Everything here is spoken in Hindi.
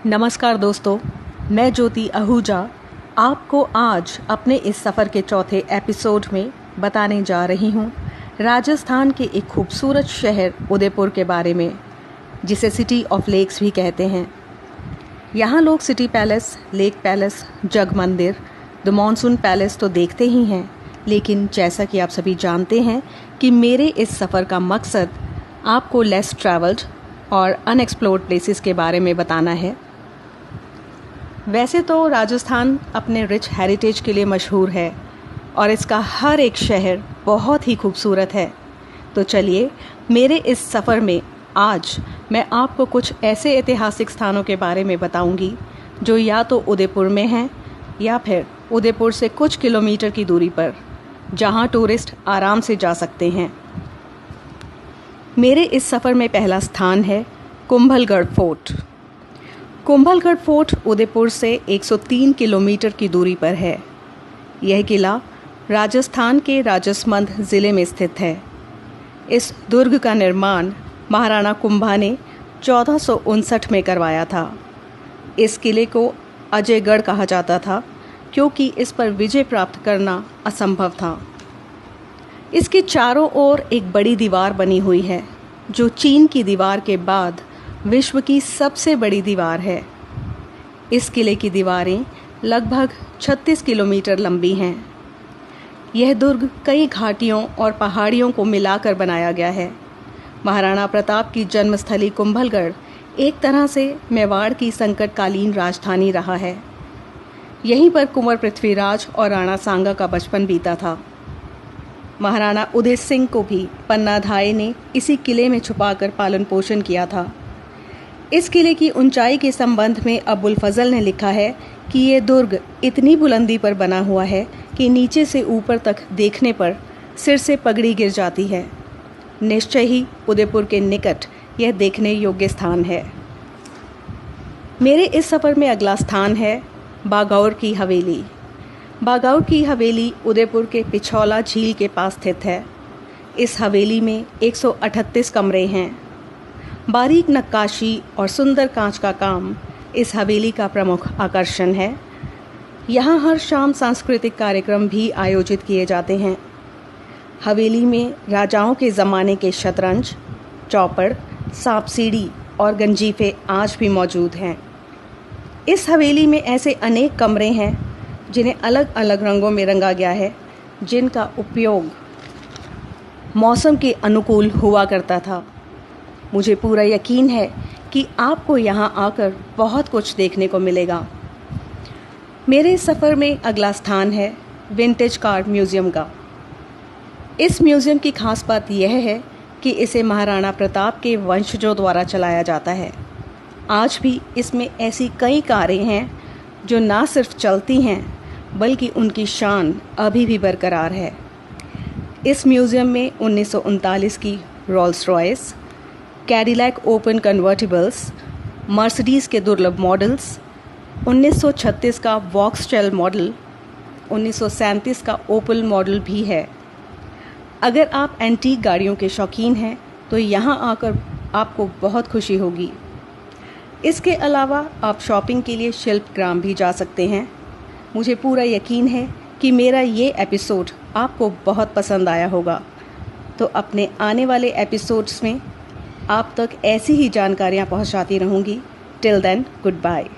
नमस्कार दोस्तों, मैं ज्योति आहूजा आपको आज अपने इस सफ़र के चौथे एपिसोड में बताने जा रही हूँ राजस्थान के एक खूबसूरत शहर उदयपुर के बारे में, जिसे सिटी ऑफ लेक्स भी कहते हैं। यहाँ लोग सिटी पैलेस, लेक पैलेस, जग मंदिर, द मॉनसून पैलेस तो देखते ही हैं, लेकिन जैसा कि आप सभी जानते हैं कि मेरे इस सफ़र का मकसद आपको लेस ट्रैवल्ड और अनएक्सप्लोर्ड प्लेसेस के बारे में बताना है। वैसे तो राजस्थान अपने रिच हेरिटेज के लिए मशहूर है और इसका हर एक शहर बहुत ही खूबसूरत है। तो चलिए, मेरे इस सफ़र में आज मैं आपको कुछ ऐसे ऐतिहासिक स्थानों के बारे में बताऊंगी जो या तो उदयपुर में हैं या फिर उदयपुर से कुछ किलोमीटर की दूरी पर, जहां टूरिस्ट आराम से जा सकते हैं। मेरे इस सफ़र में पहला स्थान है कुंभलगढ़ फोर्ट। कुंभलगढ़ फोर्ट उदयपुर से 103 किलोमीटर की दूरी पर है। यह किला राजस्थान के राजसमंद ज़िले में स्थित है। इस दुर्ग का निर्माण महाराणा कुंभा ने 1459 में करवाया था। इस किले को अजयगढ़ कहा जाता था क्योंकि इस पर विजय प्राप्त करना असंभव था। इसके चारों ओर एक बड़ी दीवार बनी हुई है, जो चीन की दीवार के बाद विश्व की सबसे बड़ी दीवार है। इस किले की दीवारें लगभग 36 किलोमीटर लंबी हैं। यह दुर्ग कई घाटियों और पहाड़ियों को मिलाकर बनाया गया है। महाराणा प्रताप की जन्मस्थली कुंभलगढ़ एक तरह से मेवाड़ की संकटकालीन राजधानी रहा है। यहीं पर कुंवर पृथ्वीराज और राणा सांगा का बचपन बीता था। महाराणा उदय सिंह को भी पन्नाधाय ने इसी किले में छुपाकर पालन पोषण किया था। इस किले की ऊंचाई के संबंध में अबुल फजल ने लिखा है कि ये दुर्ग इतनी बुलंदी पर बना हुआ है कि नीचे से ऊपर तक देखने पर सिर से पगड़ी गिर जाती है। निश्चय ही उदयपुर के निकट यह देखने योग्य स्थान है। मेरे इस सफ़र में अगला स्थान है बागौर की हवेली। बागौर की हवेली उदयपुर के पिछौला झील के पास स्थित है। इस हवेली में 138 कमरे हैं। बारीक नक्काशी और सुंदर कांच का काम इस हवेली का प्रमुख आकर्षण है। यहाँ हर शाम सांस्कृतिक कार्यक्रम भी आयोजित किए जाते हैं। हवेली में राजाओं के ज़माने के शतरंज, चौपड़, सांप सीढ़ी और गंजीफे आज भी मौजूद हैं। इस हवेली में ऐसे अनेक कमरे हैं जिन्हें अलग अलग रंगों में रंगा गया है, जिनका उपयोग मौसम के अनुकूल हुआ करता था। मुझे पूरा यकीन है कि आपको यहाँ आकर बहुत कुछ देखने को मिलेगा। मेरे सफ़र में अगला स्थान है विंटेज कार म्यूज़ियम का। इस म्यूज़ियम की खास बात यह है कि इसे महाराणा प्रताप के वंशजों द्वारा चलाया जाता है। आज भी इसमें ऐसी कई कारें हैं जो ना सिर्फ चलती हैं, बल्कि उनकी शान अभी भी बरकरार है। इस म्यूज़ियम में 1939 की Rolls Royce, Cadillac open convertibles, Mercedes के दुर्लभ मॉडल्स, 1936 का वॉक्सटेल मॉडल, 1937 का ओपल मॉडल भी है। अगर आप एंटीक गाड़ियों के शौकीन हैं तो यहाँ आकर आपको बहुत खुशी होगी। इसके अलावा आप शॉपिंग के लिए शिल्पग्राम भी जा सकते हैं। मुझे पूरा यकीन है कि मेरा ये एपिसोड आपको बहुत पसंद आया होगा। तो अपने आने वाले एपिसोड्स में आप तक ऐसी ही जानकारियाँ पहुँचाती रहूँगी। Till then, good bye.